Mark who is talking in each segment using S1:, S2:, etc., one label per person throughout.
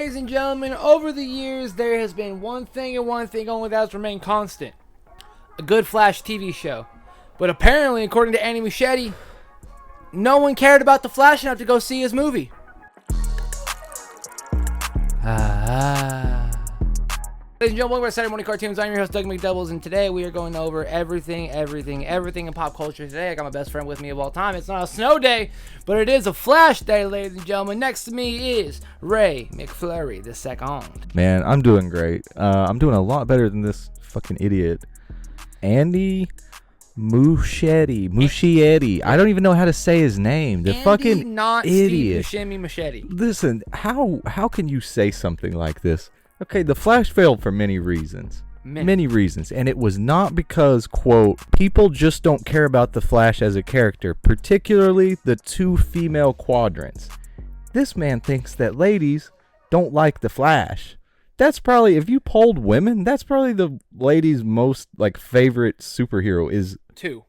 S1: ladies and gentlemen, over the years, there has been one thing and one thing only that has remained constant. A good Flash TV show. But apparently, according to Andy Muschietti, no one cared about the Flash enough to go see his movie. Ladies and gentlemen, welcome to Saturday Morning Cartoons. I'm your host, Doug McDoubles, and today we are going over everything in pop culture today. I got my best friend with me of all time. It's not a snow day, but it is a Flash day, ladies and gentlemen. Next to me is Ray McFlurry the second.
S2: Man, I'm doing great. I'm doing a lot better than this fucking idiot. Andy Muschietti. I don't even know how to say his name. The
S1: Andy,
S2: fucking
S1: not
S2: idiot.
S1: Steve Buscemi Machete.
S2: Listen, how can you say something like this? Okay, the Flash failed for many reasons. Many reasons. And it was not because, quote, people just don't care about the Flash as a character, particularly the two female quadrants. This man thinks that ladies don't like the Flash. That's probably, if you polled women, that's probably the ladies' most, favorite superhero is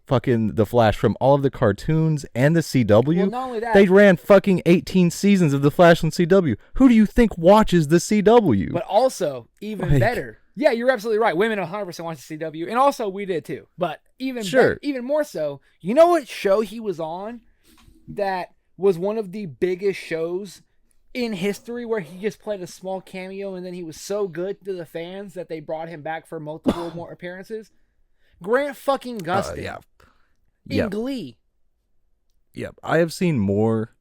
S2: fucking the Flash from all of the cartoons and the CW.
S1: Well, not only that,
S2: they ran fucking 18 seasons of the Flash on CW. Who do you think watches the CW?
S1: But also, even better. Yeah, you're absolutely right. Women 100% watch the CW. And also, we did too. But even more so, you know what show he was on that was one of the biggest shows in history, where he just played a small cameo and then he was so good to the fans that they brought him back for multiple more appearances? Grant fucking Gustin. In Glee.
S2: Yep. I have seen more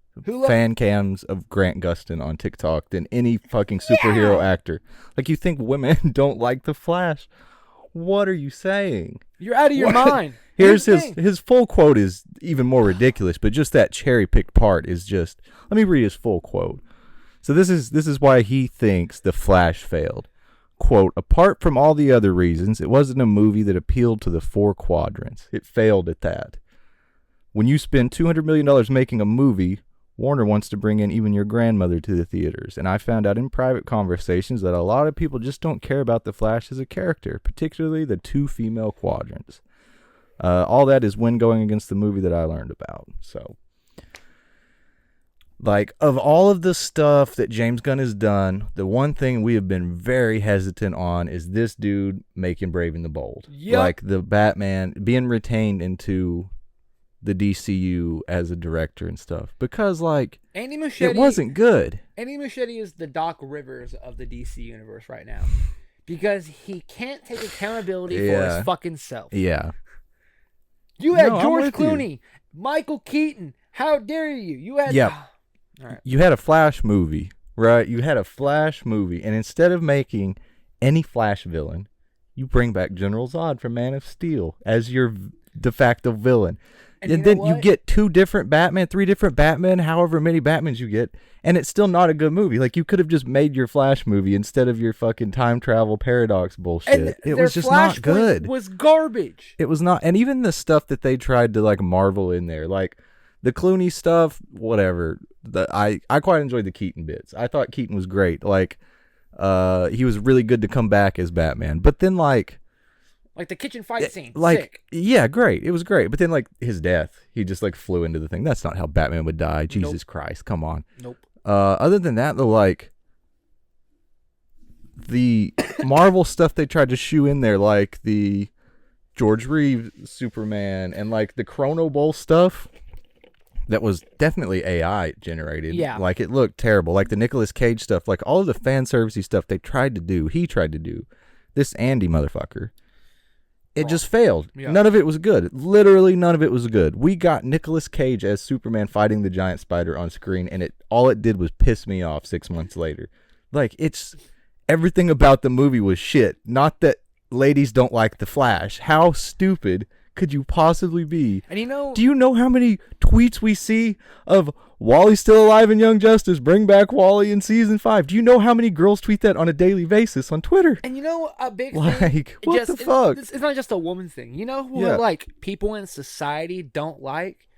S2: fan cams of Grant Gustin on TikTok than any fucking superhero actor. Like, you think women don't like the Flash? What are you saying?
S1: You're out of your mind.
S2: Here's his full quote is even more ridiculous, but just that cherry-picked part is just... Let me read his full quote. So this is why he thinks the Flash failed. Quote, apart from all the other reasons, it wasn't a movie that appealed to the four quadrants. It failed at that. When you spend $200 million making a movie, Warner wants to bring in even your grandmother to the theaters. And I found out in private conversations that a lot of people just don't care about the Flash as a character, particularly the two female quadrants. All that is when going against the movie that I learned about. So... of all of the stuff that James Gunn has done, the one thing we have been very hesitant on is this dude making Brave and the Bold.
S1: Yep.
S2: Like the Batman being retained into the DCU as a director and stuff. Because,
S1: Andy Muschietti,
S2: it wasn't good.
S1: Andy Muschietti is the Doc Rivers of the DC universe right now. Because he can't take accountability for his fucking self.
S2: Yeah.
S1: You had George Clooney, Michael Keaton. How dare you? You had...
S2: Yeah. Right. You had a Flash movie, right? You had a Flash movie, and instead of making any Flash villain, you bring back General Zod from Man of Steel as your de facto villain. And then you get three different Batman, however many Batmans you get, and it's still not a good movie. You could have just made your Flash movie instead of your fucking time travel paradox bullshit.
S1: And
S2: it was just not good.
S1: Was garbage.
S2: It was not, and even the stuff that they tried to marvel in there, the Clooney stuff, whatever. I quite enjoyed the Keaton bits. I thought Keaton was great. He was really good to come back as Batman. But then
S1: the kitchen fight scene.
S2: Sick. Yeah, great. It was great. But then his death, he just flew into the thing. That's not how Batman would die. Jesus Christ, come on.
S1: Nope.
S2: Other than that though, the Marvel stuff they tried to shoe in there, the George Reeves Superman and the Chrono Bowl stuff. That was definitely AI generated.
S1: Yeah.
S2: It looked terrible. The Nicolas Cage stuff, all of the fan servicey stuff he tried to do. This Andy motherfucker. It just failed. Yeah. None of it was good. Literally none of it was good. We got Nicolas Cage as Superman fighting the giant spider on screen, and all it did was piss me off 6 months later. Everything about the movie was shit. Not that ladies don't like the Flash. How stupid could you possibly be?
S1: And
S2: do you know how many tweets we see of Wally's still alive in Young Justice, bring back Wally in season 5? Do you know how many girls tweet that on a daily basis on Twitter?
S1: And a big thing,
S2: what the fuck?
S1: It's not just a woman thing. You know what people in society don't like?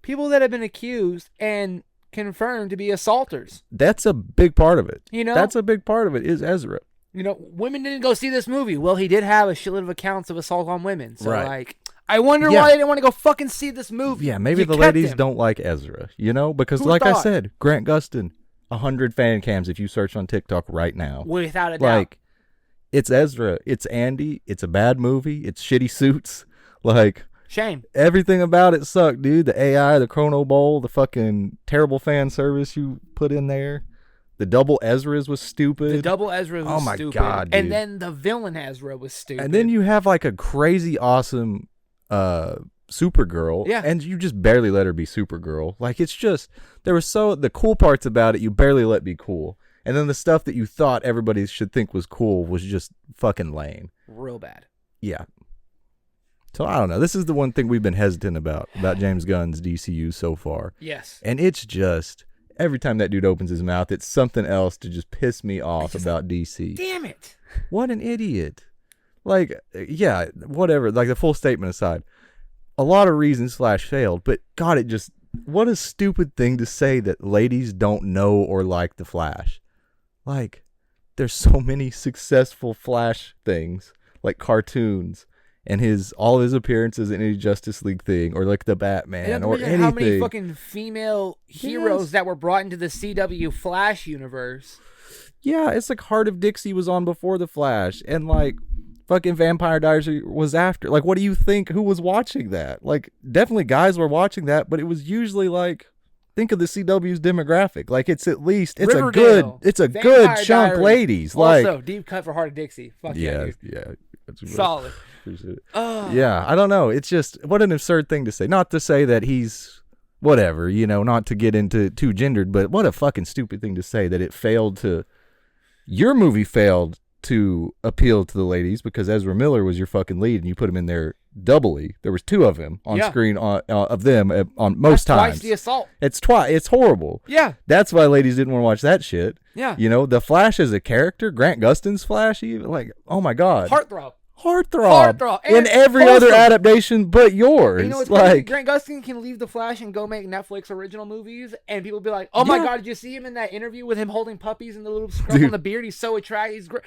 S1: People that have been accused and confirmed to be assaulters.
S2: That's a big part of it.
S1: That's
S2: a big part of it is Ezra.
S1: Women didn't go see this movie. Well, he did have a shitload of accounts of assault on women. So,
S2: right.
S1: I wonder why they didn't want to go fucking see this movie.
S2: Yeah, maybe the ladies don't like Ezra, because I said, Grant Gustin, 100 fan cams if you search on TikTok right now.
S1: Without a doubt.
S2: Like, it's Ezra. It's Andy. It's a bad movie. It's shitty suits. Like,
S1: shame.
S2: Everything about it sucked, dude. The AI, the Chrono Bowl, the fucking terrible fan service you put in there. The double Ezra's was stupid.
S1: The double Ezra was stupid. Oh my god, dude. And then the villain Ezra was stupid.
S2: And then you have like a crazy awesome Supergirl.
S1: Yeah.
S2: And you just barely let her be Supergirl. Like, it's just, the cool parts about it you barely let be cool. And then the stuff that you thought everybody should think was cool was just fucking lame.
S1: Real bad.
S2: Yeah. So I don't know. This is the one thing we've been hesitant about James Gunn's DCU so far.
S1: Yes.
S2: And it's just, every time that dude opens his mouth, it's something else to just piss me off about DC.
S1: Damn it.
S2: What an idiot. Like, yeah, whatever. Like, the full statement aside, a lot of reasons Flash failed, but God, what a stupid thing to say that ladies don't know or like the Flash. Like, there's so many successful Flash things, like cartoons, and all his appearances in any Justice League thing, or like the Batman, or anything.
S1: How many fucking female heroes that were brought into the CW Flash universe?
S2: Yeah, it's like Heart of Dixie was on before the Flash, and like fucking Vampire Diaries was after. Like, what do you think? Who was watching that? Like, definitely guys were watching that, but it was usually like, think of the CW's demographic. Like, it's at least
S1: Riverdale,
S2: it's a good chunk
S1: Diaries.
S2: Ladies.
S1: Also,
S2: like,
S1: deep cut for Heart of Dixie. Fuck yeah, dude.
S2: Yeah.
S1: Solid.
S2: Yeah, I don't know. It's just, what an absurd thing to say. Not to say that he's whatever, not to get into too gendered, but what a fucking stupid thing to say that your movie failed to appeal to the ladies because Ezra Miller was your fucking lead and you put him in there doubly. There was two of him on screen of them on most times.
S1: Twice the assault.
S2: It's twice. It's horrible.
S1: Yeah.
S2: That's why ladies didn't want to watch that shit.
S1: Yeah.
S2: The Flash as a character, Grant Gustin's Flash, even, like, oh my God.
S1: Heartthrob.
S2: In every other adaptation but yours.
S1: You know what's crazy? Grant Gustin can leave The Flash and go make Netflix original movies, and people be like, oh my God, did you see him in that interview with him holding puppies and the little scrub on the beard? He's so attractive. He's great.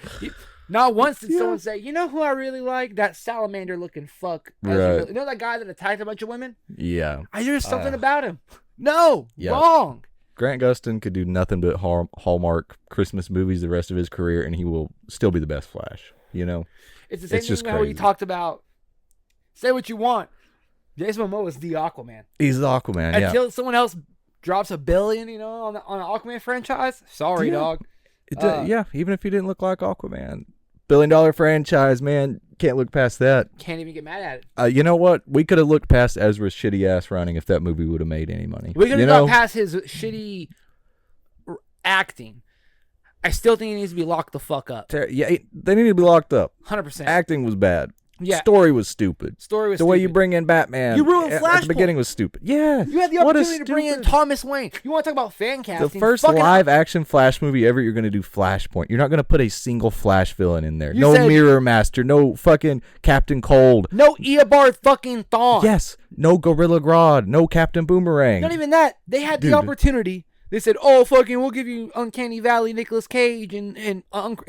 S1: Not once did someone say, you know who I really like? That salamander looking fuck.
S2: Right.
S1: You know that guy that attacked a bunch of women?
S2: Yeah.
S1: There's something about him. No. Yep. Wrong.
S2: Grant Gustin could do nothing but Hallmark Christmas movies the rest of his career, and he will still be the best Flash.
S1: It's the same thing how he talked about, say what you want. Jason Momoa is the Aquaman.
S2: He's the Aquaman,
S1: Until someone else drops $1 billion, on the Aquaman franchise. Sorry, dog.
S2: Even if he didn't look like Aquaman. $1 billion franchise, man. Can't look past that.
S1: Can't even get mad at
S2: it. You know what? We could have looked past Ezra's shitty ass running if that movie would have made any money.
S1: We could have got past his shitty acting. I still think he needs to be locked the fuck up.
S2: Yeah, they need to be locked up.
S1: 100%.
S2: Acting was bad.
S1: Yeah.
S2: Story was stupid. The way you bring in Batman.
S1: You ruined Flashpoint.
S2: At the beginning was stupid. Yeah.
S1: You had the opportunity to bring in Thomas Wayne. You want to talk about fan casting?
S2: The first live action Flash movie ever, you're going to do Flashpoint. You're not going to put a single Flash villain in there. No Mirror Master. No fucking Captain Cold.
S1: No Eobard fucking Thawne.
S2: Yes. No Gorilla Grodd. No Captain Boomerang.
S1: Not even that. They had the opportunity. They said, oh, fucking, we'll give you Uncanny Valley, Nicolas Cage, and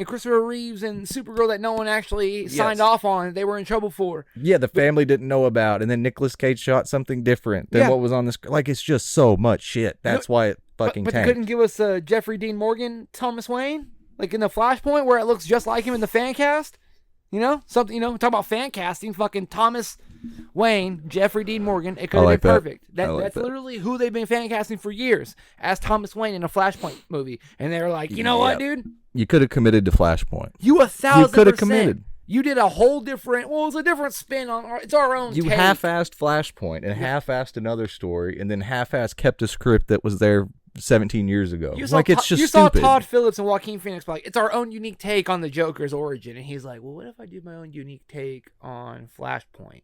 S1: Christopher Reeves, and Supergirl that no one actually signed off on. They were in trouble for.
S2: Yeah, the family didn't know about. And then Nicolas Cage shot something different than what was on the screen. Like, it's just so much shit. That's why it fucking tanked.
S1: But they couldn't give us Jeffrey Dean Morgan, Thomas Wayne? Like in the Flashpoint where it looks just like him in the fan cast? Something, talk about fan casting, fucking Thomas Wayne, Jeffrey Dean Morgan. It could have been perfect. That's literally who they've been fan casting for years, as Thomas Wayne in a Flashpoint movie. And they were like, you know what, dude?
S2: You could have committed to Flashpoint.
S1: You 1,000%. You could have committed. You did a whole different, it was a different spin on it's our own
S2: take. Half-assed Flashpoint and half-assed another story, and then half-assed kept a script that was there 17 years ago.
S1: You saw Todd Phillips and Joaquin Phoenix like, it's our own unique take on the Joker's origin. And he's like, well, what if I do my own unique take on Flashpoint?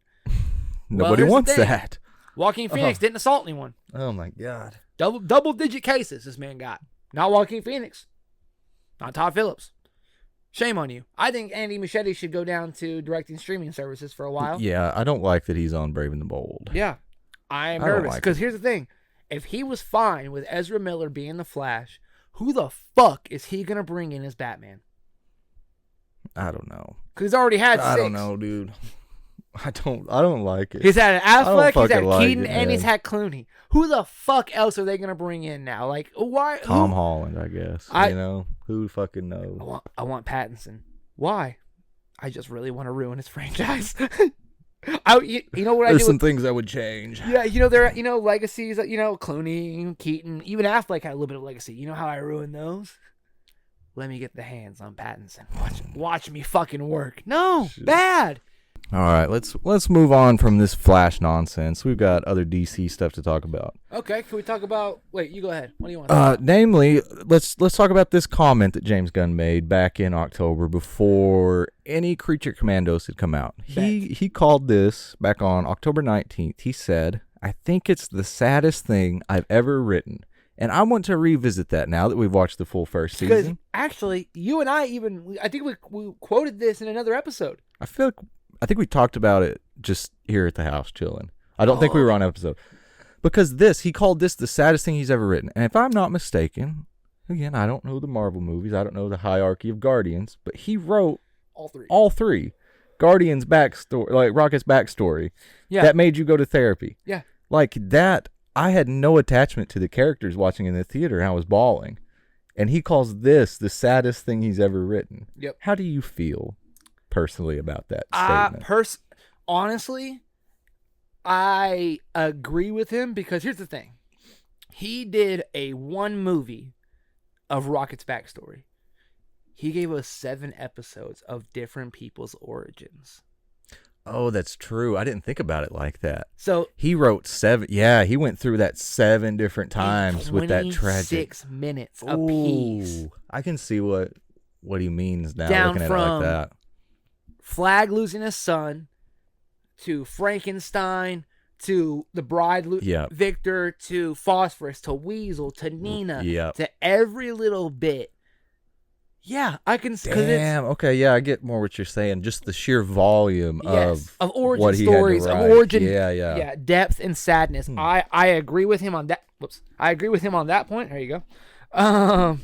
S2: Nobody wants that.
S1: Joaquin Phoenix didn't assault anyone.
S2: Oh my God.
S1: Double-digit cases this man got. Not Joaquin Phoenix. Not Todd Phillips. Shame on you. I think Andy Muschietti should go down to directing streaming services for a while.
S2: Yeah, I don't like that he's on Brave and the Bold.
S1: Yeah. I am nervous because here's the thing. If he was fine with Ezra Miller being the Flash, who the fuck is he going to bring in as Batman?
S2: I don't know.
S1: Because he's already had 6.
S2: I don't know, dude. I don't like it.
S1: He's had Affleck, he's had
S2: like
S1: Keaton, and he's had Clooney. Who the fuck else are they gonna bring in now? Like, why?
S2: Tom Holland, I guess. You know, who fucking knows?
S1: I want Pattinson. Why? I just really want to ruin his franchise. You know what?
S2: There's some things I would change.
S1: Yeah, there are legacies that Clooney, Keaton, even Affleck had a little bit of legacy. You know how I ruined those? Let me get the hands on Pattinson. Watch me fucking work. No, bad.
S2: All right, let's move on from this Flash nonsense. We've got other DC stuff to talk about.
S1: Okay, can we talk about? Wait, you go ahead. What do you want to talk about?
S2: Namely, let's talk about this comment that James Gunn made back in October before any Creature Commandos had come out. He called this back on October 19th. He said, "I think it's the saddest thing I've ever written." And I want to revisit that now that we've watched the full first season.
S1: Because actually, you and I think we quoted this in another episode.
S2: I think we talked about it just here at the house chilling. I don't think we were on episode. Because he called this the saddest thing he's ever written. And if I'm not mistaken, again, I don't know the Marvel movies. I don't know the hierarchy of Guardians. But he wrote all three. Guardians backstory, like Rocket's backstory. Yeah. That made you go to therapy.
S1: Yeah.
S2: Like that, I had no attachment to the characters watching in the theater, and I was bawling. And he calls this the saddest thing he's ever written.
S1: Yep.
S2: How do you feel personally about that statement?
S1: Honestly, I agree with him because here's the thing. He did one movie of Rocket's backstory. He gave us 7 episodes of different people's origins.
S2: Oh, that's true. I didn't think about it like that.
S1: So
S2: he wrote 7. Yeah, he went through that 7 different times with that tragic.
S1: 26 minutes apiece.
S2: I can see what he means now.
S1: Down
S2: looking at
S1: from
S2: it like that.
S1: Flag losing his son, to Frankenstein, to the bride, Victor, to Phosphorus, to Weasel, to Nina, to every little bit. Yeah, I can.
S2: Damn. Okay. Yeah, I get more what you're saying. Just the sheer volume of
S1: origin
S2: what
S1: stories,
S2: he had to
S1: of
S2: write.
S1: origin, depth and sadness. I agree with him on that. I agree with him on that point. There you go. I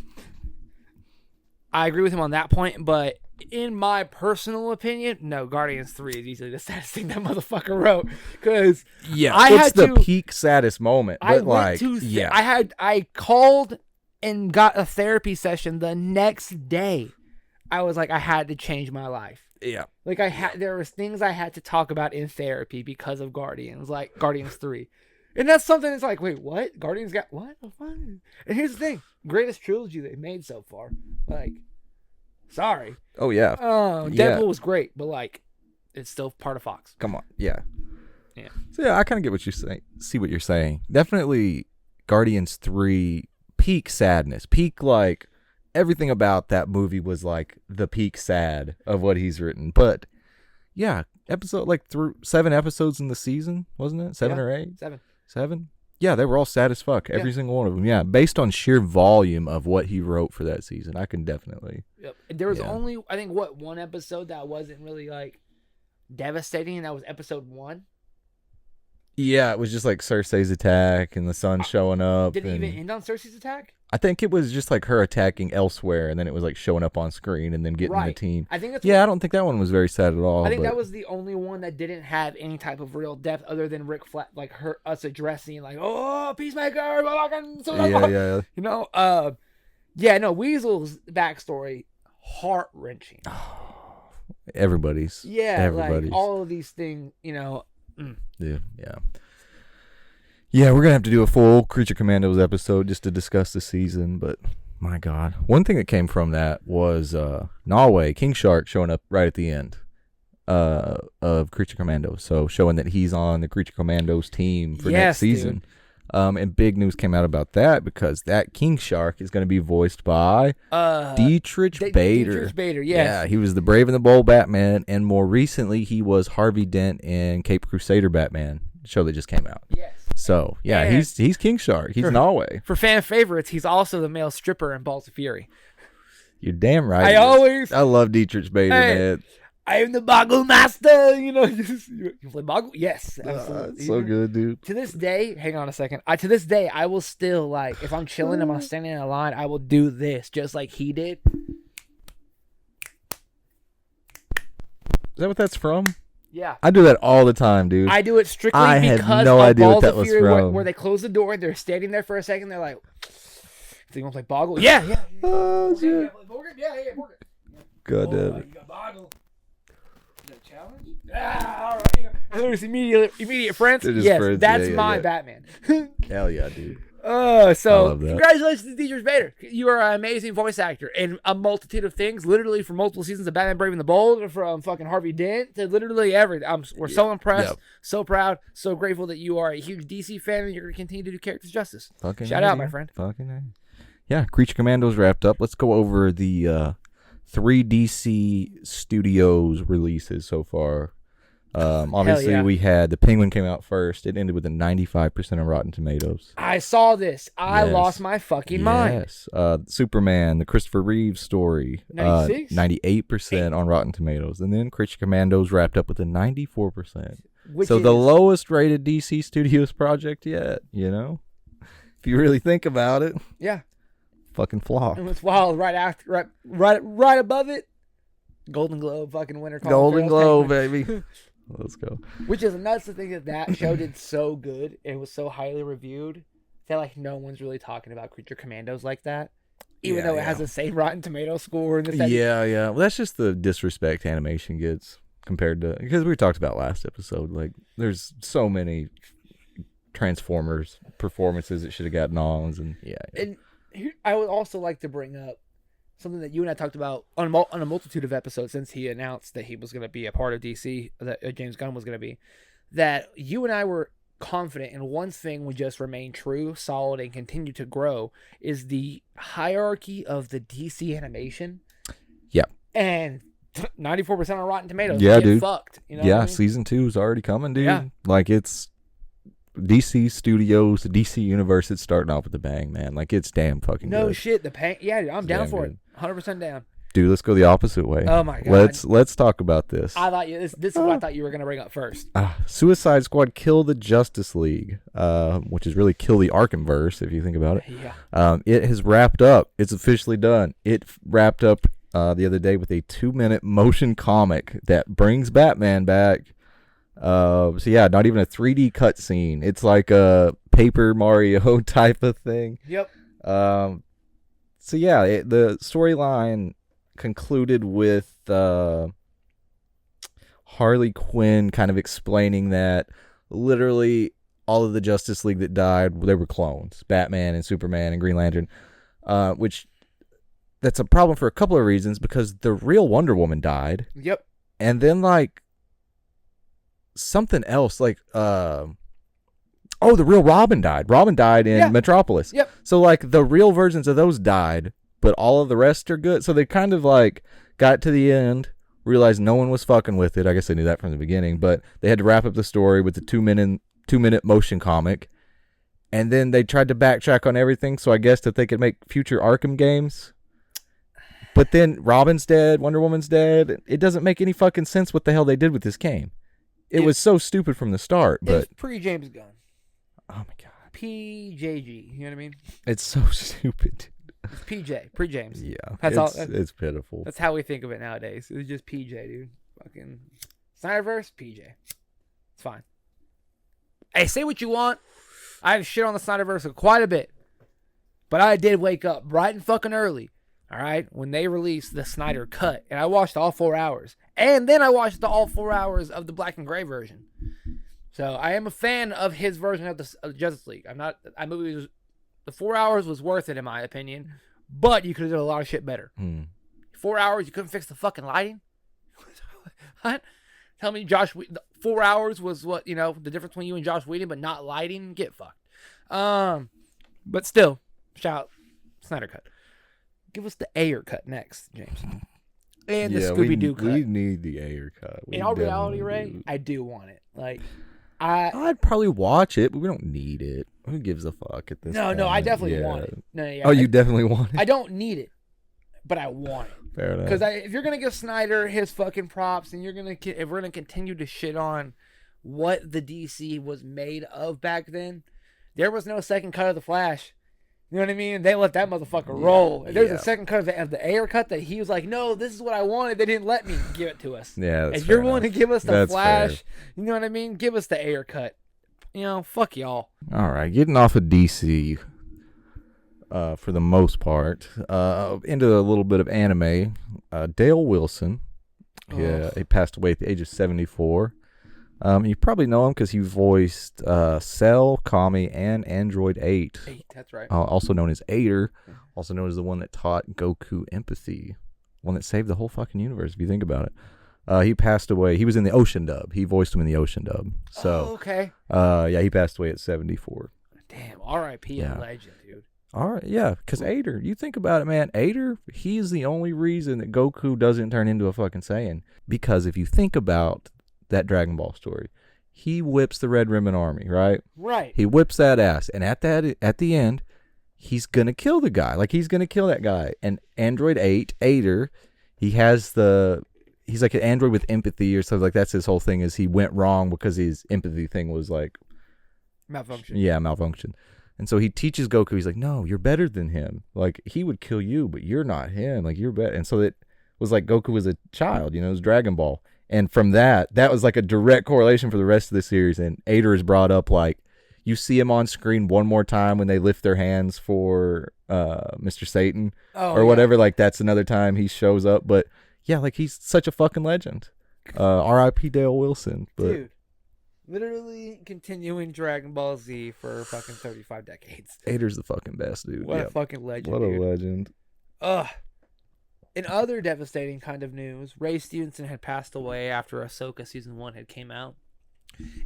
S1: agree with him on that point, but in my personal opinion, no, Guardians 3 is easily the saddest thing that motherfucker wrote. Because
S2: it's the peak saddest moment. But
S1: I called and got a therapy session the next day. I was like, I had to change my life.
S2: Yeah.
S1: Like there was things I had to talk about in therapy because of Guardians, like Guardians 3. And that's something that's like, wait, what? Guardians got what? And here's the thing. Greatest trilogy they made so far. Like, sorry.
S2: Oh, yeah.
S1: Deadpool was great, but like, it's still part of Fox.
S2: Come on. Yeah.
S1: Yeah.
S2: So yeah, I kind of get what you're saying. See what you're saying. Definitely Guardians 3 peak sadness. Peak like everything about that movie was like the peak sad of what he's written. But yeah, episode like through 7 episodes in the season, wasn't it? 7 or 8? 7? Yeah, they were all sad as fuck. Every single one of them. Yeah, based on sheer volume of what he wrote for that season, I can definitely.
S1: Yep. There was only, I think, one episode that wasn't really like devastating, and that was episode 1.
S2: Yeah, it was just like Cersei's attack and the sun showing up.
S1: Did it even end on Cersei's attack?
S2: I think it was just like her attacking elsewhere, and then it was like showing up on screen and then getting the team.
S1: I think that's
S2: I don't think that one was very sad at all.
S1: I think that was the only one that didn't have any type of real depth other than Rick Flat, like us addressing like, oh, Peacemaker, you know. Weasel's backstory, heart wrenching.
S2: Everybody's.
S1: Like all of these things, you know.
S2: Yeah. Yeah, we're going to have to do a full Creature Commandos episode just to discuss the season, but my God. One thing that came from that was Norway, King Shark, showing up right at the end of Creature Commandos, so showing that he's on the Creature Commandos team for next season. And big news came out about that because that King Shark is going to be voiced by Dietrich Bader.
S1: Dietrich Bader, yes.
S2: Yeah, he was the Brave and the Bold Batman, and more recently he was Harvey Dent in Cape Crusader Batman, the show that just came out.
S1: Yes.
S2: So, yeah, he's King Shark. He's Norway.
S1: For fan favorites, he's also the male stripper in Balls of Fury.
S2: You're damn right. I love Dietrich Bader, man.
S1: I am the Boggle Master. You know, you play Boggle? Yes. Absolutely.
S2: It's so good, dude.
S1: To this day, hang on a second. To this day, I will still, like, if I'm chilling and I'm standing in a line, I will do this just like he did.
S2: Is that what that's from?
S1: Yeah.
S2: I do that all the time, dude.
S1: I do it strictly
S2: I
S1: because
S2: had no
S1: of
S2: idea
S1: Balls
S2: what that
S1: of
S2: was
S1: Fury,
S2: from.
S1: where they close the door, they're standing there for a second, they're like, they want to play Boggle? Yeah.
S2: Oh, shit.
S1: Yeah, Morgan.
S2: God damn it.
S1: You got Boggle. Is that a challenge? All right. There's immediate friends. Yes,
S2: friends.
S1: that's
S2: Yeah,
S1: my
S2: yeah.
S1: Batman.
S2: Hell yeah, dude.
S1: So
S2: love that.
S1: congratulations to Dietrich Bader. You are an amazing voice actor in a multitude of things, literally from multiple seasons of Batman Brave and the Bold, from fucking Harvey Dent to literally everything. We're so impressed, so proud, so grateful that you are a huge DC fan and you're going to continue to do characters justice. Shout out, my friend.
S2: Yeah, Creature Commandos wrapped up. Let's go over the 3 DC Studios releases so far. Obviously, we had The Penguin came out first. It ended with a 95% on Rotten Tomatoes.
S1: I saw this. I lost my fucking mind.
S2: Yes. Superman, the Christopher Reeve story.
S1: 96?
S2: 98% on Rotten Tomatoes. And then Creature Commandos wrapped up with a 94%.
S1: So
S2: the lowest rated DC Studios project yet, you know? If you really think about it.
S1: Yeah.
S2: Fucking flop.
S1: It was wild. Right above it, Golden Globe fucking winner.
S2: Golden Globe, baby. Let's go.
S1: Which is nuts to think that show did so good and was so highly reviewed that like no one's really talking about Creature Commandos like that, even though it has the same Rotten Tomato score. And
S2: Well, that's just the disrespect animation gets compared to, because we talked about last episode. Like, there's so many Transformers performances that should have gotten nods, and
S1: And here, I would also like to bring up something that you and I talked about on a multitude of episodes since he announced that he was going to be a part of DC, that James Gunn was going to be, that you and I were confident in one thing would just remain true, solid, and continue to grow is the hierarchy of the DC animation.
S2: Yeah.
S1: And 94% on Rotten Tomatoes.
S2: Yeah, dude.
S1: Fucked. You know what I mean?
S2: Season 2 is already coming, dude.
S1: Yeah.
S2: Like, it's DC Studios, the DC Universe, it's starting off with a bang, man. Like, it's damn fucking good.
S1: No shit. I'm down for
S2: good.
S1: it. 100% down.
S2: Dude, let's go the opposite way.
S1: Oh my god.
S2: Let's talk about this.
S1: I thought this is what I thought you were gonna bring up first.
S2: Suicide Squad Kill the Justice League, which is really Kill the Arkhamverse if you think about it.
S1: Yeah.
S2: It has wrapped up. It's officially done. It wrapped up the other day with a 2-minute motion comic that brings Batman back. So yeah, not even a 3D cutscene. It's like a Paper Mario type of thing.
S1: Yep.
S2: So yeah, the storyline concluded with Harley Quinn kind of explaining that literally all of the Justice League that died, they were clones. Batman and Superman and Green Lantern, which that's a problem for a couple of reasons, because the real Wonder Woman died.
S1: Yep.
S2: And then like something else, like the real Robin died. Robin died in Metropolis.
S1: Yep.
S2: So, like, the real versions of those died, but all of the rest are good. So they kind of, like, got to the end, realized no one was fucking with it. I guess they knew that from the beginning, but they had to wrap up the story with the 2-minute motion comic. And then they tried to backtrack on everything, so I guess that they could make future Arkham games. But then Robin's dead, Wonder Woman's dead. It doesn't make any fucking sense what the hell they did with this game. It was so stupid from the start, but...
S1: It's pre-James Gunn.
S2: Oh my god.
S1: PJG, you know what I mean?
S2: It's so stupid.
S1: It's PJ, pre-James.
S2: Yeah.
S1: It's
S2: pitiful.
S1: That's how we think of it nowadays. It's just PJ, dude. Fucking Snyderverse, PJ. It's fine. Hey, say what you want. I have shit on the Snyderverse quite a bit. But I did wake up bright and fucking early, all right, when they released the Snyder Cut. And I watched all 4 hours. And then I watched all 4 hours of the black and gray version. So I am a fan of his version of the Justice League. The 4 hours was worth it in my opinion, but you could have done a lot of shit better. 4 hours, you couldn't fix the fucking lighting. What? Tell me, 4 hours was what the difference between you and Josh Whedon, but not lighting. Get fucked. But still, shout out Snyder Cut. Give us the Ayer cut next, James. And the Scooby Doo cut.
S2: We need the Ayer cut.
S1: In all reality, Ray, I do want it. Like.
S2: I'd probably watch it, but we don't need it. Who gives a fuck at this point?
S1: No, I definitely want it. No, yeah,
S2: you definitely want it?
S1: I don't need it, but I want it.
S2: Fair enough.
S1: Because if you're going to give Snyder his fucking props, and if we're going to continue to shit on what the DC was made of back then, there was no second cut of The Flash. You know what I mean? They let that motherfucker roll. And there's a second cut of the Ayer cut that he was like, no, this is what I wanted. They didn't let me give it to us.
S2: Yeah,
S1: if you're willing to give us the Flash,
S2: fair.
S1: you know what I mean? Give us the Ayer cut. You know, fuck y'all.
S2: All right, getting off of DC for the most part, into a little bit of anime. Dale Wilson, he passed away at the age of 74. You probably know him because he voiced Cell, Kami, and Android 8.
S1: That's right.
S2: Also known as Aider, also known as the one that taught Goku empathy, one that saved the whole fucking universe, if you think about it. He passed away. He was in the Ocean dub. He voiced him in the Ocean dub. So,
S1: okay.
S2: Yeah, he passed away at 74.
S1: Damn, R.I.P. a legend, dude.
S2: All right, yeah, because Aider, you think about it, man. Aider, he's the only reason that Goku doesn't turn into a fucking Saiyan. Because if you think about that Dragon Ball story, he whips the Red Ribbon Army, right?
S1: Right.
S2: He whips that ass, and at the end, he's gonna kill the guy. Like, he's gonna kill that guy. And Android 8, Aider, he's like an android with empathy or something. Like, that's his whole thing, is he went wrong because his empathy thing was like
S1: malfunction.
S2: Yeah, malfunction. And so he teaches Goku, he's like, no, you're better than him. Like, he would kill you, but you're not him. Like, you're better. And so it was like Goku was a child, it was Dragon Ball. And from that was like a direct correlation for the rest of the series. And Aider is brought up, like, you see him on screen one more time when they lift their hands for Mr. Satan or whatever. Like, that's another time he shows up. But yeah, like, he's such a fucking legend. R.I.P. Dale Wilson. But
S1: dude, literally continuing Dragon Ball Z for fucking 35 decades.
S2: Aider's the fucking best, dude.
S1: What a fucking legend.
S2: What a legend.
S1: In other devastating kind of news, Ray Stevenson had passed away after Ahsoka Season 1 had came out.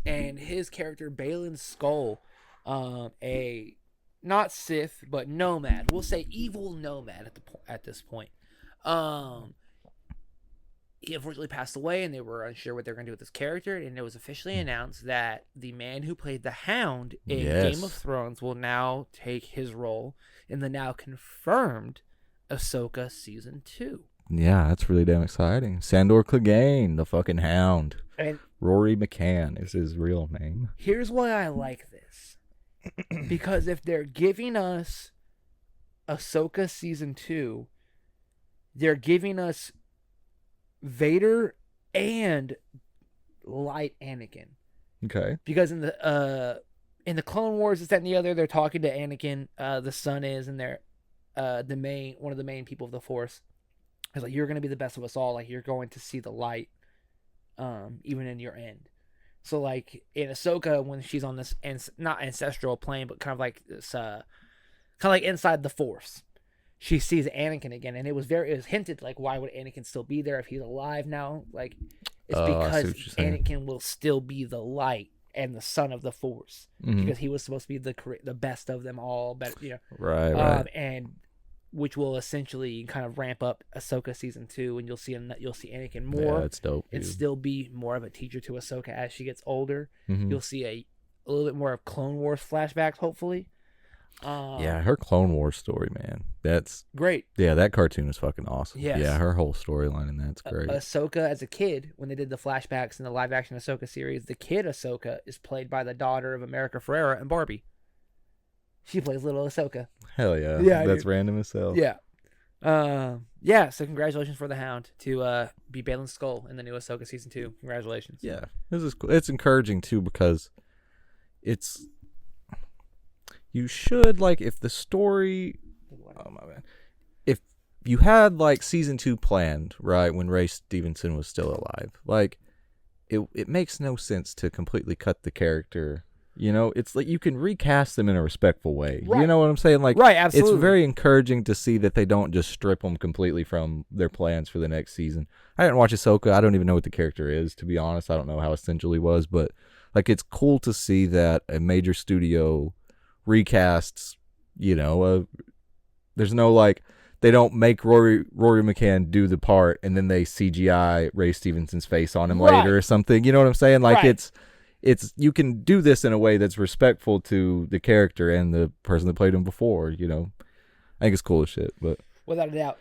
S1: And his character, Balin Skull, a not Sith, but nomad. We'll say evil nomad at this point. He unfortunately passed away, and they were unsure what they were going to do with his character. And it was officially announced that the man who played the Hound in Game of Thrones will now take his role in the now confirmed Ahsoka Season 2.
S2: Yeah, that's really damn exciting. Sandor Clegane, the fucking Hound.
S1: And
S2: Rory McCann is his real name.
S1: Here's why I like this. Because if they're giving us Ahsoka Season 2, they're giving us Vader and light Anakin.
S2: Okay.
S1: Because in the Clone Wars, this, that, and the other, they're talking to Anakin. The son is, and they're one of the main people of the Force. It's like, you're going to be the best of us all. Like, you're going to see the light, even in your end. So, like, in Ahsoka, when she's on this, not ancestral plane, but kind of like this, kind of like inside the Force, she sees Anakin again, and it was hinted, like, why would Anakin still be there if he's alive now? Like, it's because Anakin will still be the light and the son of the Force, because he was supposed to be the best of them all, better,
S2: right.
S1: And which will essentially kind of ramp up Ahsoka Season 2, and you'll see Anakin more.
S2: Yeah, that's dope.
S1: And still be more of a teacher to Ahsoka as she gets older.
S2: Mm-hmm.
S1: You'll see a little bit more of Clone Wars flashbacks, hopefully.
S2: Yeah, her Clone Wars story, man. That's
S1: great.
S2: Yeah, that cartoon is fucking awesome.
S1: Yes.
S2: Yeah, her whole storyline in that's great.
S1: Ahsoka as a kid, when they did the flashbacks in the live action Ahsoka series, the kid Ahsoka is played by the daughter of America Ferrera and Barbie. She plays little Ahsoka.
S2: Hell yeah. Yeah, that's random as hell.
S1: Yeah. So congratulations for the Hound to be Balin Skull in the new Ahsoka Season 2. Congratulations.
S2: Yeah. This is cool. It's encouraging too, because you should, like, if the story, oh my bad, if you had like Season 2 planned, right, when Ray Stevenson was still alive, like, it makes no sense to completely cut the character. It's like you can recast them in a respectful way. Right. You know what I'm saying? Like,
S1: right, absolutely.
S2: It's very encouraging to see that they don't just strip them completely from their plans for the next season. I didn't watch Ahsoka. I don't even know what the character is, to be honest. I don't know how essential he was, but like, it's cool to see that a major studio recasts. There's no, like, they don't make Rory McCann do the part and then they CGI Ray Stevenson's face on him later or something. You know what I'm saying? Like, it's you can do this in a way that's respectful to the character and the person that played him before. I think it's cool as shit. But
S1: without a doubt,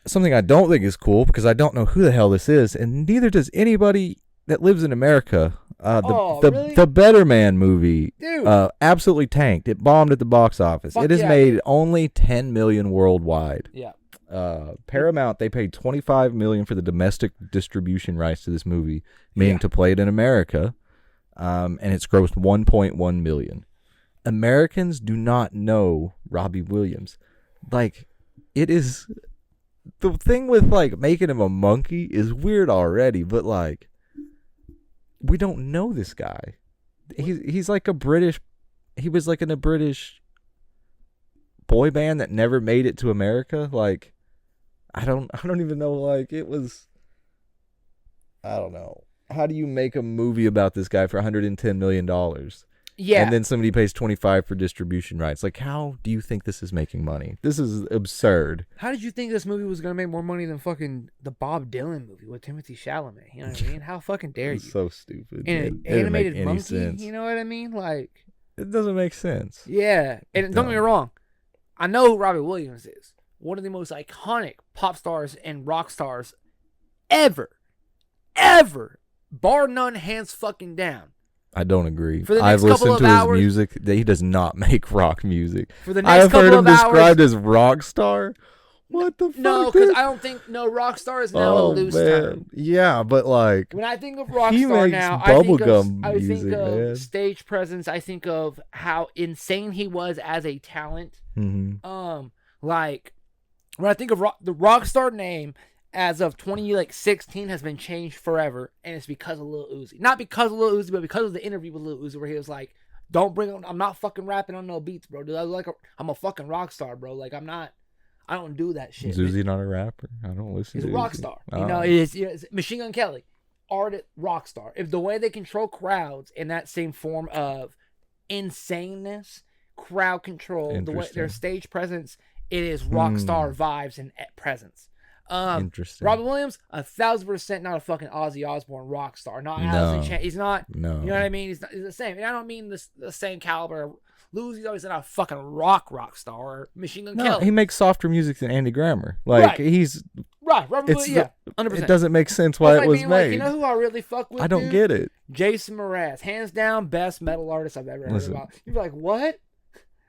S2: something I don't think is cool, because I don't know who the hell this is, and neither does anybody that lives in America.
S1: Really?
S2: The Better Man movie,
S1: dude,
S2: absolutely tanked. It bombed at the box office.
S1: Fuck
S2: it has
S1: yeah,
S2: made
S1: dude.
S2: only $10 million worldwide.
S1: Yeah.
S2: Paramount, they paid $25 million for the domestic distribution rights to this movie, meaning to play it in America, and it's grossed $1.1 million. Americans do not know Robbie Williams. Like, it is the thing with like making him a monkey is weird already, but like, we don't know this guy. He's like a British. He was like in a British boy band that never made it to America. Like, I don't even know. Like, it was. I don't know. How do you make a movie about this guy for $110 million?
S1: Yeah.
S2: And then somebody pays $25 for distribution rights. Like, how do you think this is making money? This is absurd.
S1: How did you think this movie was going to make more money than fucking the Bob Dylan movie with Timothée Chalamet? You know what I mean? How fucking dare you?
S2: It's so stupid.
S1: And an animated monkey, sense. You know what I mean? Like,
S2: it doesn't make sense.
S1: Yeah. And don't get me wrong. I know who Robbie Williams is. One of the most iconic pop stars and rock stars ever. Bar none, hands fucking down.
S2: I don't agree.
S1: For the
S2: I've
S1: next
S2: listened
S1: couple
S2: to
S1: of
S2: his
S1: hours,
S2: music. He does not make rock music.
S1: For the
S2: I
S1: next
S2: have heard
S1: couple
S2: him
S1: of
S2: described
S1: hours,
S2: as rock star. What the fuck?
S1: No, because I don't think rock star is now a loose term.
S2: Yeah, but like,
S1: when I think of rock
S2: he
S1: star
S2: makes
S1: now,
S2: bubblegum
S1: I think
S2: music,
S1: of
S2: man.
S1: stage presence. I think of how insane he was as a talent.
S2: Mm-hmm.
S1: Like when I think of the rock star name as of 2016 has been changed forever, and it's because of Lil Uzi. Not because of Lil Uzi, but because of the interview with Lil Uzi where he was like, "Don't bring on. I'm not fucking rapping on no beats, bro. Dude, I'm a fucking rock star, bro. Like I don't do that shit."
S2: Is Uzi not a rapper? I don't listen to
S1: He's a rock
S2: Uzi.
S1: star. You know, it's Machine Gun Kelly, artist, rock star. If the way they control crowds in that same form of insaneness, crowd control, the way their stage presence, it is rock star vibes and presence.
S2: Interesting.
S1: Robbie Williams, 1,000% not a fucking Ozzy Osbourne rock star. Not Alice in Chains. He's not.
S2: No.
S1: You know what I mean? He's the same. And I don't mean the same caliber. Uzi's always not a fucking rock star or Machine Gun Kelly.
S2: He makes softer music than Andy Grammer. Like, he's
S1: right. Robbie Williams, yeah, 100%.
S2: It doesn't make sense why it was made.
S1: Like, you know who I really fuck with?
S2: I don't get it.
S1: Jason Mraz, hands down, best metal artist I've ever heard about. You're like, what?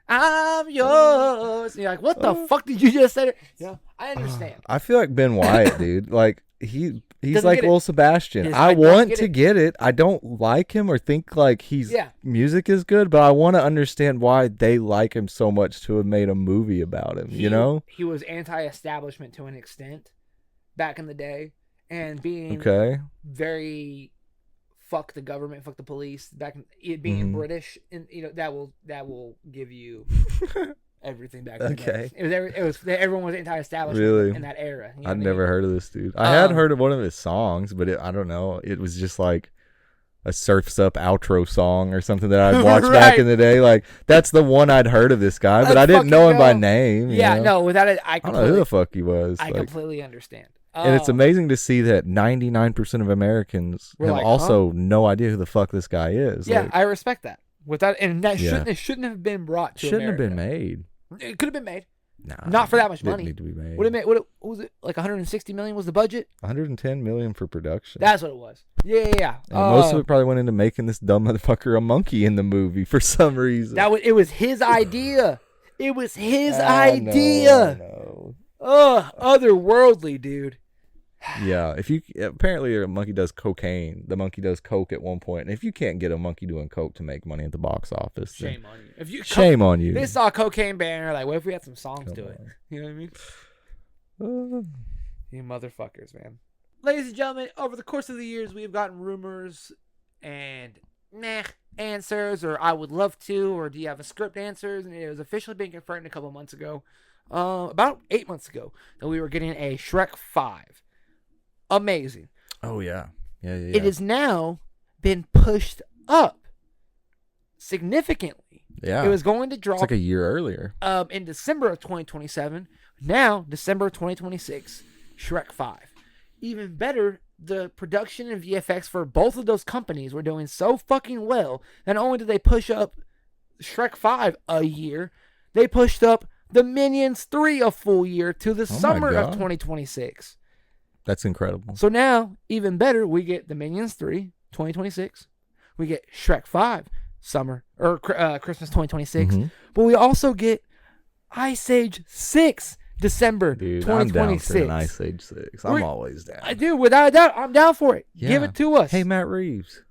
S1: I'm yours. And you're like, what the fuck did you just say? You know, I understand.
S2: I feel like Ben Wyatt, dude. Like he's like Will Sebastian.
S1: I
S2: want to get it. I don't like him or think like his music is good, but I want to understand why they like him so much to have made a movie about him. You know, he
S1: was anti-establishment to an extent back in the day, and being very fuck the government, fuck the police. Back in it being British, and you know that will give you everything back. In the day. It was everyone was anti-establishment in that era. You know
S2: I'd never heard of this dude. I had heard of one of his songs, but I don't know. It was just like a Surf's Up outro song or something that I'd watched back in the day. Like that's the one I'd heard of this guy, but I didn't know him by name.
S1: Yeah,
S2: you know?
S1: no, without it, I
S2: don't know who the fuck he was.
S1: I completely understand.
S2: And it's amazing to see that 99% of Americans have also no idea who the fuck this guy is.
S1: Yeah, I respect that. It shouldn't have been brought to
S2: Shouldn't
S1: America.
S2: have been made.
S1: It could have been made.
S2: Nah,
S1: not for that much money.
S2: Didn't need to be made.
S1: What was it? Like 160 million was the budget?
S2: 110 million for production.
S1: That's what it was. Yeah.
S2: And most of it probably went into making this dumb motherfucker a monkey in the movie for some reason.
S1: It was his idea. It was his idea.
S2: No.
S1: Otherworldly, dude.
S2: Yeah, apparently a monkey does cocaine. The monkey does coke at one point, and if you can't get a monkey doing coke to make money at the box office,
S1: shame on you.
S2: Shame on you.
S1: They saw a cocaine banner, like, what if we had some songs to it? You know what I mean? You motherfuckers, man. Ladies and gentlemen, over the course of the years, we have gotten rumors and answers, or I would love to, or do you have a script answers? And it was officially being confirmed a couple months ago, about 8 months ago, that we were getting a SHREK 5. Amazing.
S2: Oh, yeah. Yeah.
S1: It has now been pushed up significantly.
S2: Yeah.
S1: It was going to drop.
S2: It's like a year earlier.
S1: In December of 2027. Now, December of 2026, SHREK 5. Even better, the production and VFX for both of those companies were doing so fucking well. Not only did they push up SHREK 5 a year, they pushed up the Minions 3 a full year to the summer of 2026.
S2: That's incredible.
S1: So now, even better, we get The Minions 3, 2026. We get Shrek 5, Christmas 2026. Mm-hmm. But we also get Ice Age 6, December 2026. I'm down for an
S2: Ice Age 6. I'm always down.
S1: I do, without a doubt. I'm down for it. Yeah. Give it to us.
S2: Hey, Matt Reeves.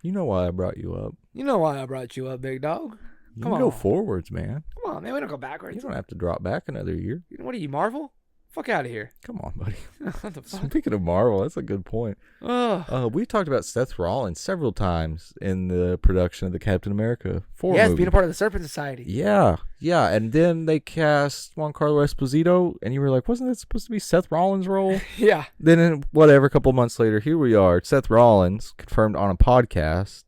S2: You know why I brought you up.
S1: You know why I brought you up, big dog.
S2: Come on. Go forwards, man.
S1: Come on, man. We don't go backwards.
S2: You don't have to drop back another year.
S1: What are you, Marvel? Fuck out of here.
S2: Come on, buddy. What the fuck? Speaking of Marvel, that's a good point. We talked about Seth Rollins several times in the production of the Captain America 4 movie.
S1: Being a part of the Serpent Society.
S2: Yeah. And then they cast Giancarlo Esposito, and you were like, wasn't that supposed to be Seth Rollins' role?
S1: Yeah.
S2: Then, a couple months later, here we are. Seth Rollins confirmed on a podcast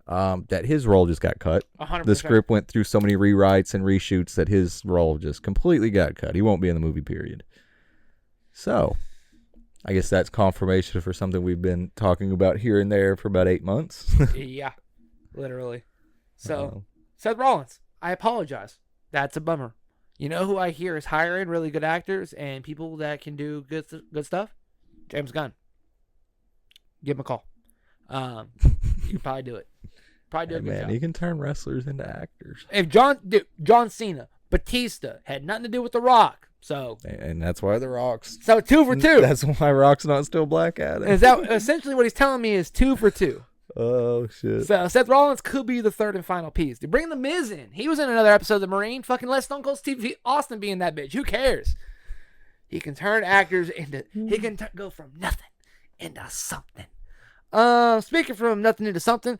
S2: that his role just got cut.
S1: 100%.
S2: The script went through so many rewrites and reshoots that his role just completely got cut. He won't be in the movie, period. So, I guess that's confirmation for something we've been talking about here and there for about 8 months.
S1: Yeah, literally. So, Seth Rollins, I apologize. That's a bummer. You know who I hear is hiring really good actors and people that can do good stuff? James Gunn. Give him a call. You can probably do it. Probably do a good job.
S2: He can turn wrestlers into actors.
S1: If John Cena, Batista had nothing to do with The Rock. So,
S2: and that's why The Rock's.
S1: So 2 for 2.
S2: That's why Rock's not still Black Adam.
S1: Is that essentially what he's telling me is 2 for 2?
S2: Oh shit!
S1: So Seth Rollins could be the third and final piece. They bring the Miz in. He was in another episode of The Marine. Fucking let Stone Cold Steve Austin be in that bitch. Who cares? He can turn actors into. He can go from nothing into something. Speaking from nothing into something.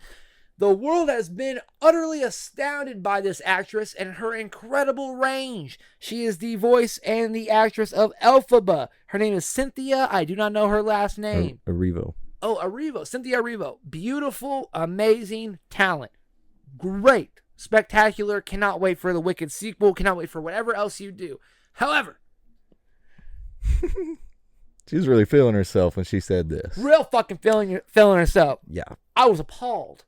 S1: The world has been utterly astounded by this actress and her incredible range. She is the voice and the actress of Elphaba. Her name is Cynthia. I do not know her last name.
S2: Erivo.
S1: Oh, Erivo. Cynthia Erivo. Beautiful, amazing talent. Great. Spectacular. Cannot wait for the Wicked sequel. Cannot wait for whatever else you do. However.
S2: She was really feeling herself when she said this.
S1: Real fucking feeling herself.
S2: Yeah.
S1: I was appalled.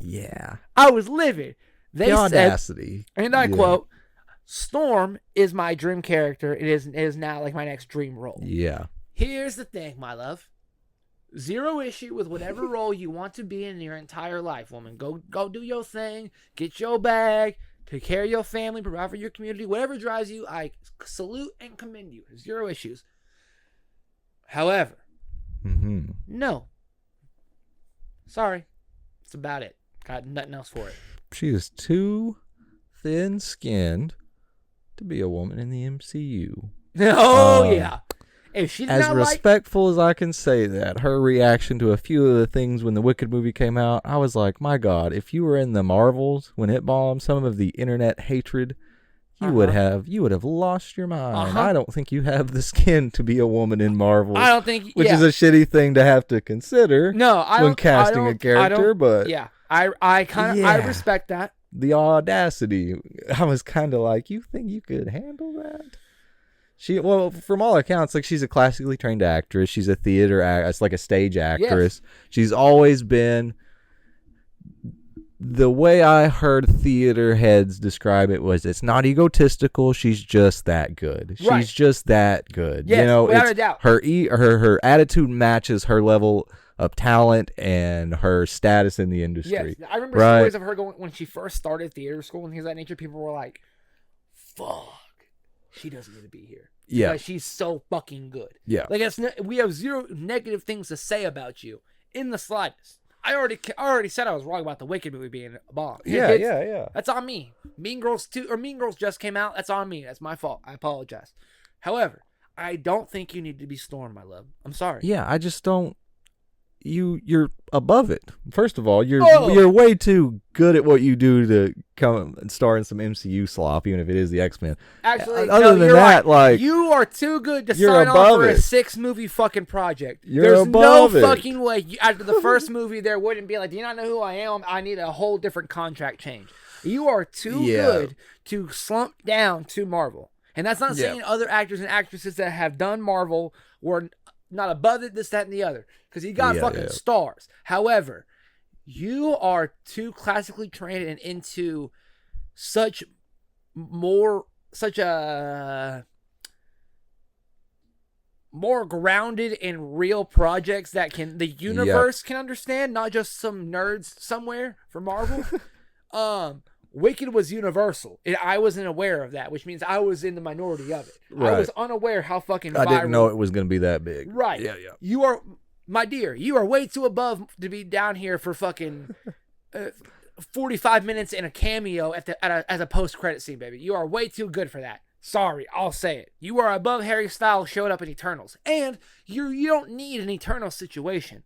S2: Yeah.
S1: I was livid.
S2: The audacity.
S1: Said, and I quote, Storm is my dream character. It is now like my next dream role.
S2: Yeah.
S1: Here's the thing, my love. Zero issue with whatever role you want to be in your entire life, woman. Go do your thing. Get your bag. Take care of your family. Provide for your community. Whatever drives you, I salute and commend you. Zero issues. However, no. Sorry. That's about it. Got nothing else for it.
S2: She is too thin-skinned to be a woman in the MCU.
S1: Yeah. If she's
S2: as respectful as I can say that, her reaction to a few of the things when the Wicked movie came out, I was like, my God, if you were in the Marvels when it bombed, some of the internet hatred, you would have lost your mind. I don't think you have the skin to be a woman in Marvel.
S1: I don't think,
S2: which is a shitty thing to have to consider. When casting a character, but
S1: yeah, I respect that.
S2: The audacity. I was kind of like, you think you could handle that? From all accounts, like she's a classically trained actress. She's a theater actress, like a stage actress. Yes. She's always been. The way I heard theater heads describe it was, it's not egotistical. She's just that good.
S1: Right.
S2: She's just that good.
S1: Yes, without a doubt.
S2: Her attitude matches her level of talent and her status in the industry.
S1: Yes, I remember stories of her going when she first started theater school and things of that nature. People were like, "Fuck, she doesn't need to be here."
S2: Yeah,
S1: because she's so fucking good.
S2: Yeah,
S1: like we have zero negative things to say about you in the slightest. I already said I was wrong about the Wicked movie being a bomb.
S2: Yeah.
S1: That's on me. Mean Girls just came out. That's on me. That's my fault. I apologize. However, I don't think you need to be Storm, my love. I'm sorry.
S2: Yeah, I just don't. You're above it. First of all, you're way too good at what you do to come and star in some MCU slop, even if it is the X-Men.
S1: Actually,
S2: other than that, like,
S1: you are too good to sign on for a 6-movie fucking project. There's no fucking way. After the first movie, there wouldn't be like, do you not know who I am? I need a whole different contract change. You are too good to slump down to Marvel. And that's not saying other actors and actresses that have done Marvel were not above it, this, that, and the other. Because you got fucking stars. However, you are too classically trained and into such a more grounded in real projects that the universe can understand, not just some nerds somewhere for Marvel. Wicked was universal. I wasn't aware of that, which means I was in the minority of it. Right. I was unaware how fucking viral.
S2: I didn't know it was going to be that big.
S1: Right.
S2: Yeah.
S1: You are, my dear, you are way too above to be down here for fucking 45 minutes in a cameo as a post-credit scene, baby. You are way too good for that. Sorry, I'll say it. You are above Harry Styles showing up in Eternals. And you don't need an Eternals situation.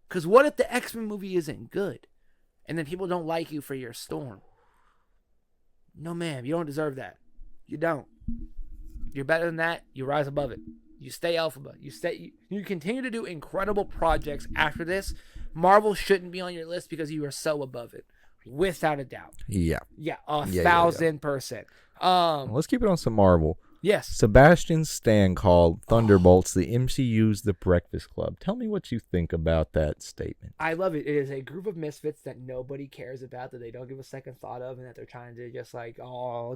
S1: Because what if the X-Men movie isn't good? And then people don't like you for your Storm? No, ma'am, you don't deserve that. You don't. You're better than that. You rise above it. You stay alpha. You continue to do incredible projects after this. Marvel shouldn't be on your list because you are so above it. Without a doubt.
S2: Yeah.
S1: Yeah, 1,000%.
S2: Let's keep it on some Marvel.
S1: Yes.
S2: Sebastian Stan called Thunderbolts the MCU's The Breakfast Club. Tell me what you think about that statement.
S1: I love it. It is a group of misfits that nobody cares about, that they don't give a second thought of, and that they're trying to just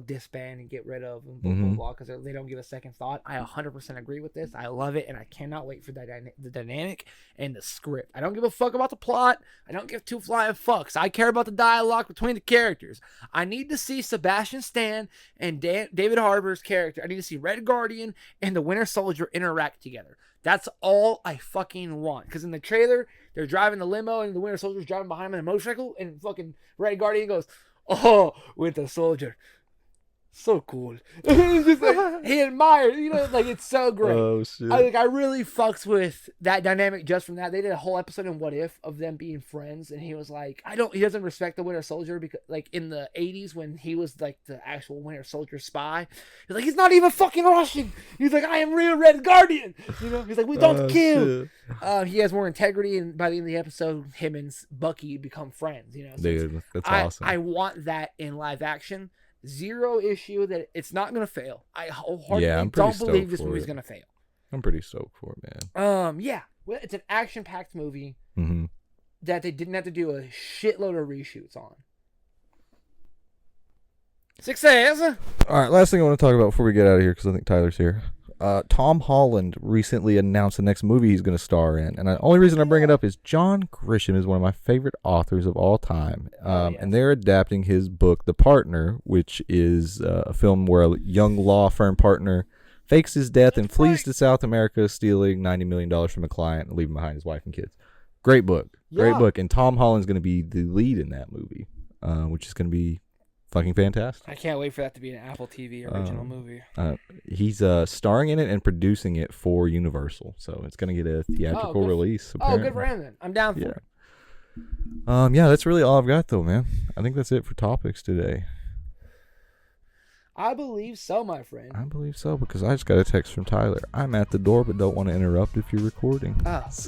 S1: disband and get rid of, and blah, blah, blah, because they don't give a second thought. I 100% agree with this. I love it, and I cannot wait for the dynamic and the script. I don't give a fuck about the plot. I don't give two flying fucks. I care about the dialogue between the characters. I need to see Sebastian Stan and David Harbour's character. I need to see Red Guardian and the Winter Soldier interact together. That's all I fucking want. Because in the trailer, they're driving the limo and the Winter Soldier's driving behind them on a motorcycle, and fucking Red Guardian goes, "Oh, Winter Soldier, so cool." Just like, he admires, it's so great.
S2: Oh shit!
S1: I really fucks with that dynamic just from that. They did a whole episode in What If of them being friends, and he was like, he doesn't respect the Winter Soldier because, in the 80s when he was the actual Winter Soldier spy, he's like, he's not even fucking Russian. He's like, I am real Red Guardian. He's like, we don't kill. He has more integrity, and by the end of the episode, him and Bucky become friends. So
S2: dude, that's awesome.
S1: I want that in live action. Zero issue that it's not going to fail. I wholeheartedly don't believe this movie's going to fail.
S2: I'm pretty stoked for it, man.
S1: Yeah. Well, it's an action-packed movie that they didn't have to do a shitload of reshoots on. Success!
S2: All right, last thing I want to talk about before we get out of here, because I think Tyler's here. Tom Holland recently announced the next movie he's going to star in. And the only reason I bring it up is John Grisham is one of my favorite authors of all time. And they're adapting his book, The Partner, which is a film where a young law firm partner fakes his death and flees to South America, stealing $90 million from a client and leaving behind his wife and kids. Great book. Great book. And Tom Holland's going to be the lead in that movie, which is going to be fucking fantastic.
S1: I can't wait for that to be an Apple TV original movie.
S2: He's starring in it and producing it for Universal, so it's going to get a theatrical release. Apparently.
S1: Oh, good for him then. I'm down for it.
S2: Yeah, that's really all I've got, though, man. I think that's it for topics today.
S1: I believe so, my friend.
S2: I believe so, because I just got a text from Tyler. I'm at the door, but don't want to interrupt if you're recording.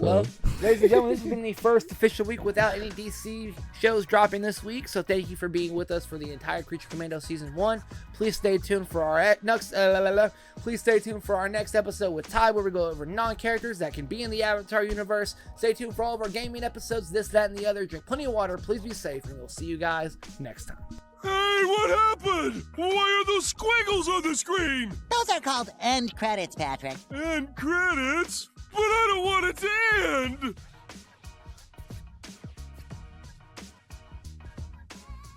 S1: Well, ladies and gentlemen, this has been the first official week without any DC shows dropping this week, so thank you for being with us for the entire Creature Commando Season 1. Please stay tuned for our next episode with Ty, where we go over non-characters that can be in the Avatar universe. Stay tuned for all of our gaming episodes, this, that, and the other. Drink plenty of water, please be safe, and we'll see you guys next time.
S3: Hey, what happened? Why are those squiggles on the screen?
S4: Those are called end credits, Patrick.
S3: End credits? But I don't want it to end!